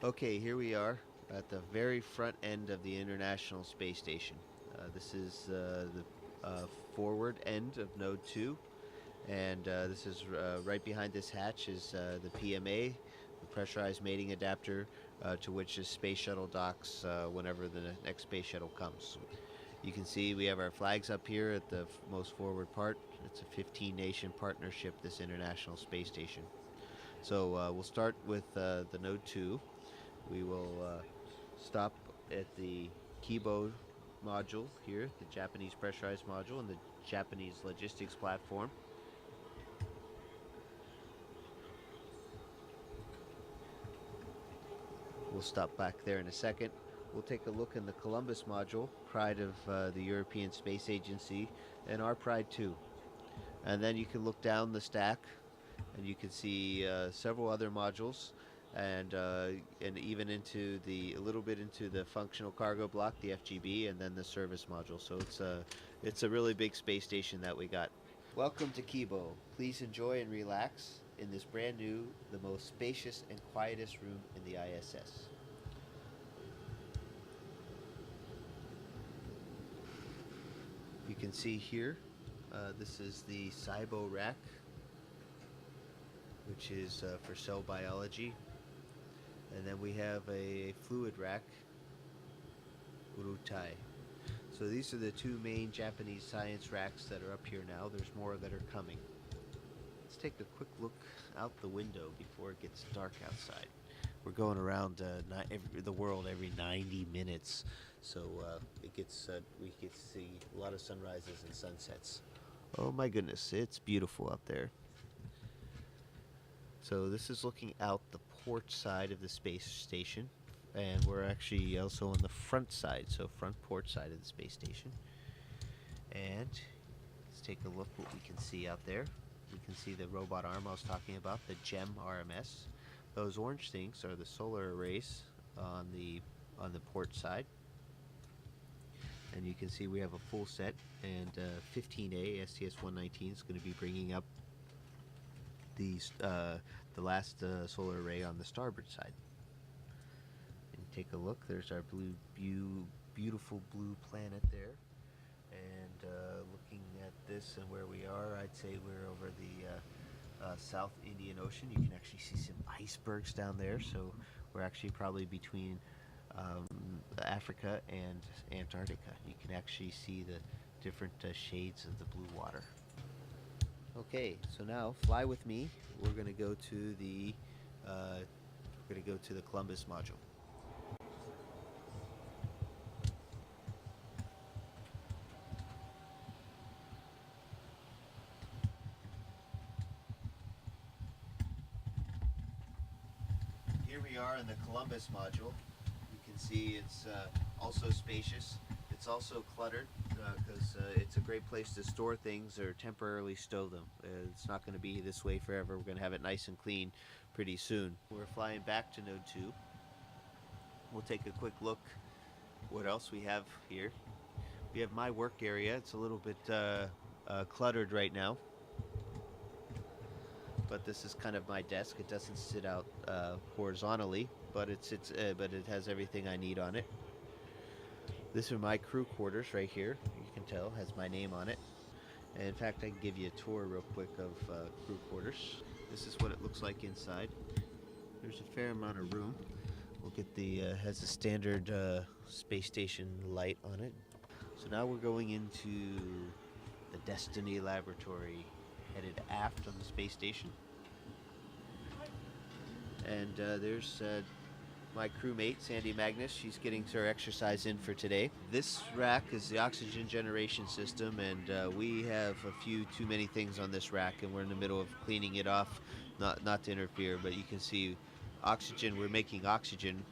Okay, here we are at the very front end of the International Space Station. This is the forward end of Node 2, and this is right behind this hatch is the PMA, the pressurized mating adapter, to which the space shuttle docks whenever the next space shuttle comes. You can see we have our flags up here at the most forward part. It's a 15 nation partnership, this International Space Station. So we'll start with the Node 2. We will stop at the Kibo module here, the Japanese pressurized module, and the Japanese logistics platform. We'll stop back there in a second. We'll take a look in the Columbus module, pride of the European Space Agency, and our pride too. And then you can look down the stack, and you can see several other modules, and even into the a little bit into the functional cargo block, the FGB, and then the service module. So it's a really big space station that we got. Welcome to Kibo. Please enjoy and relax in this brand new, the most spacious and quietest room in the ISS. You can see here, this is the SIBO rack, which is for cell biology. And then we have a fluid rack, Urutai. So these are the two main Japanese science racks that are up here now. There's more that are coming. Let's take a quick look out the window before it gets dark outside. We're going around the world every 90 minutes, so we get to see a lot of sunrises and sunsets. Oh my goodness, it's beautiful out there. So this is looking out the port side of the space station, and we're actually also on the front side, so front port side of the space station. And let's take a look what we can see out there. We can see the robot arm I was talking about, the GEM RMS. Those orange things are the solar arrays on the port side. And you can see we have a full set, and 15A STS-119 is going to be bringing up the last solar array on the starboard side. And take a look. There's our beautiful blue planet there. And looking at this and where we are, I'd say we're over the South Indian Ocean. You can actually see some icebergs down there. So we're actually probably between Africa and Antarctica. You can actually see the different shades of the blue water. Okay, so now fly with me. We're going to go to the Columbus module. Here we are in the Columbus module. You can see it's also spacious. It's also cluttered because it's a great place to store things or temporarily stow them. It's not going to be this way forever. We're going to have it nice and clean pretty soon. We're flying back to Node 2. We'll take a quick look what else we have here. We have my work area. It's a little bit cluttered right now, but this is kind of my desk. It doesn't sit out horizontally, but it has everything I need on it. This are my crew quarters right here. You can tell has my name on it. And in fact, I can give you a tour real quick of crew quarters. This is what it looks like inside. There's a fair amount of room. We'll get the has a standard space station light on it. So now we're going into the Destiny laboratory, headed aft on the space station. And there's my crewmate, Sandy Magnus. She's getting her exercise in for today. This rack is the oxygen generation system, and we have a few too many things on this rack, and we're in the middle of cleaning it off, not to interfere, but you can see oxygen, we're making oxygen,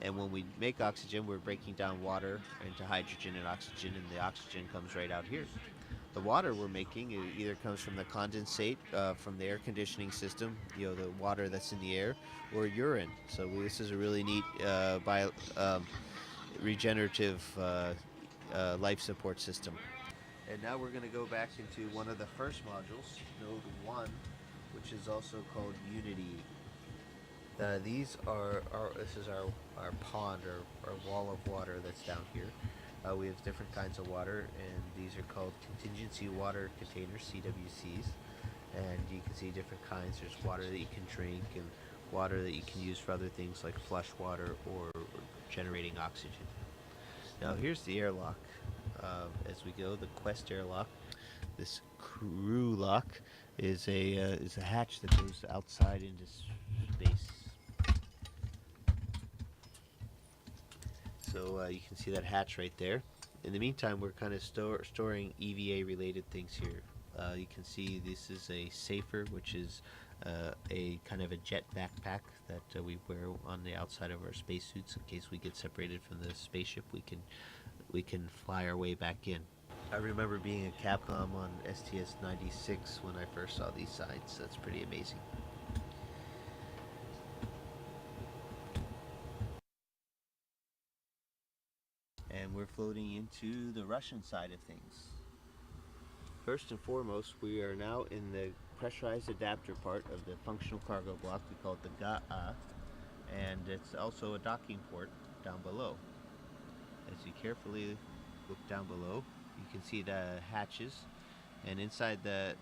and when we make oxygen, we're breaking down water into hydrogen and oxygen, and the oxygen comes right out here. The water we're making either comes from the condensate from the air conditioning system, the water that's in the air, or urine. So this is a really neat regenerative life support system. And now we're going to go back into one of the first modules, Node 1, which is also called Unity. These are this is our pond or wall of water that's down here. We have different kinds of water, and these are called contingency water containers, CWCs. And you can see different kinds. There's water that you can drink, and water that you can use for other things like flush water or generating oxygen. Now here's the airlock. As we go, the Quest airlock. This crew lock is a hatch that goes outside into space. So you can see that hatch right there. In the meantime, we're kind of storing EVA related things here. You can see this is a safer, which is a kind of a jet backpack that we wear on the outside of our spacesuits in case we get separated from the spaceship. We can fly our way back in. I remember being a Capcom on STS-96 when I first saw these signs. That's pretty amazing. And we're floating into the Russian side of things. First and foremost, we are now in the pressurized adapter part of the functional cargo block. We call it the GA, and it's also a docking port down below. As you carefully look down below, you can see the hatches, and inside that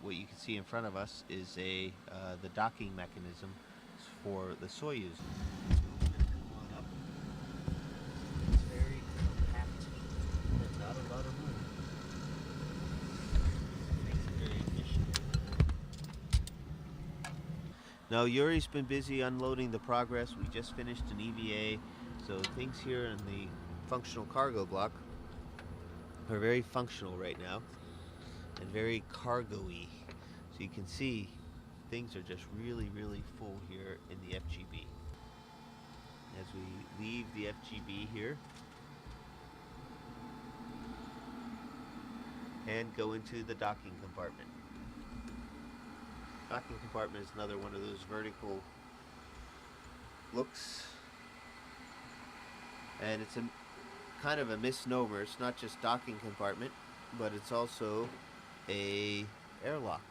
what you can see in front of us is the docking mechanism for the Soyuz. Now Yuri's been busy unloading the Progress. We just finished an EVA, so things here in the functional cargo block are very functional right now and very cargo-y. So you can see things are just really full here in the FGB. As we leave the FGB here and go into the docking compartment. Docking compartment is another one of those vertical looks, and it's a kind of a misnomer. It's not just docking compartment, but it's also a airlock.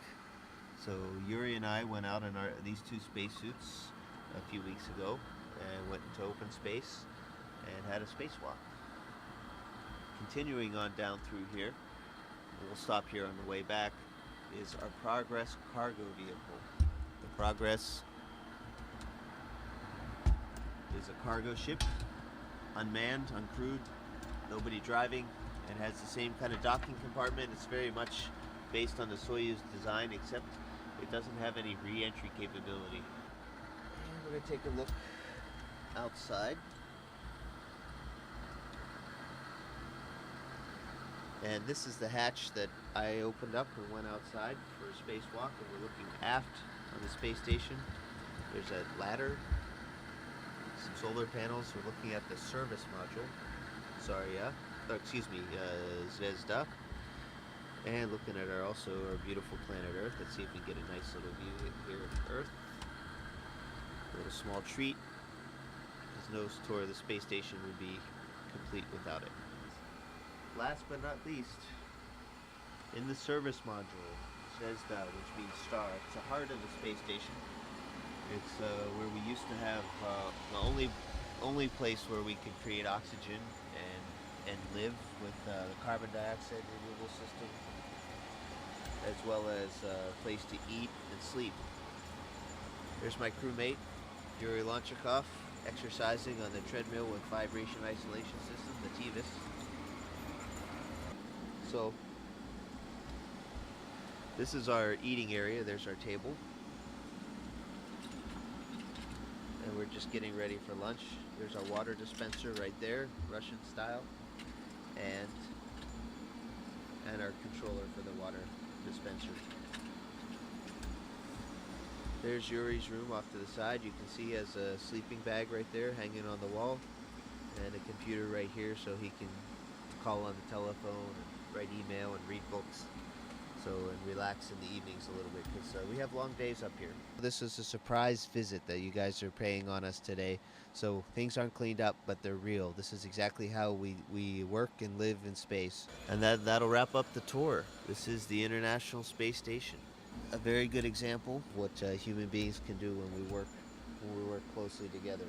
So Yuri and I went out in these two spacesuits a few weeks ago and went into open space and had a spacewalk. Continuing on down through here, and we'll stop here on the way back, is our Progress cargo vehicle. The Progress is a cargo ship, unmanned, uncrewed, nobody driving, and has the same kind of docking compartment. It's very much based on the Soyuz design, except it doesn't have any re-entry capability. And we're going to take a look outside. And this is the hatch that I opened up and went outside for a spacewalk, and we're looking aft on the space station. There's a ladder, some solar panels. We're looking at the service module, Zvezda, and looking at our beautiful planet Earth. Let's see if we can get a nice little view here of Earth. A little small treat. There's no tour of the space station would be complete without it. Last but not least, in the service module, Zvezda, which means star. It's the heart of the space station. It's where we used to have the only place where we could create oxygen and live with the carbon dioxide removal system, as well as a place to eat and sleep. There's my crewmate, Yuri Lonchakov, exercising on the treadmill with vibration isolation system, the TVIS. So this is our eating area. There's our table. And we're just getting ready for lunch. There's our water dispenser right there, Russian style. And our controller for the water dispenser. There's Yuri's room off to the side. You can see he has a sleeping bag right there hanging on the wall, and a computer right here so he can call on the telephone and write email and read books. And relax in the evenings a little bit, because we have long days up here. This is a surprise visit that you guys are paying on us today. So things aren't cleaned up, but they're real. This is exactly how we work and live in space. And that'll wrap up the tour. This is the International Space Station. A very good example of what human beings can do when we work when we work closely together.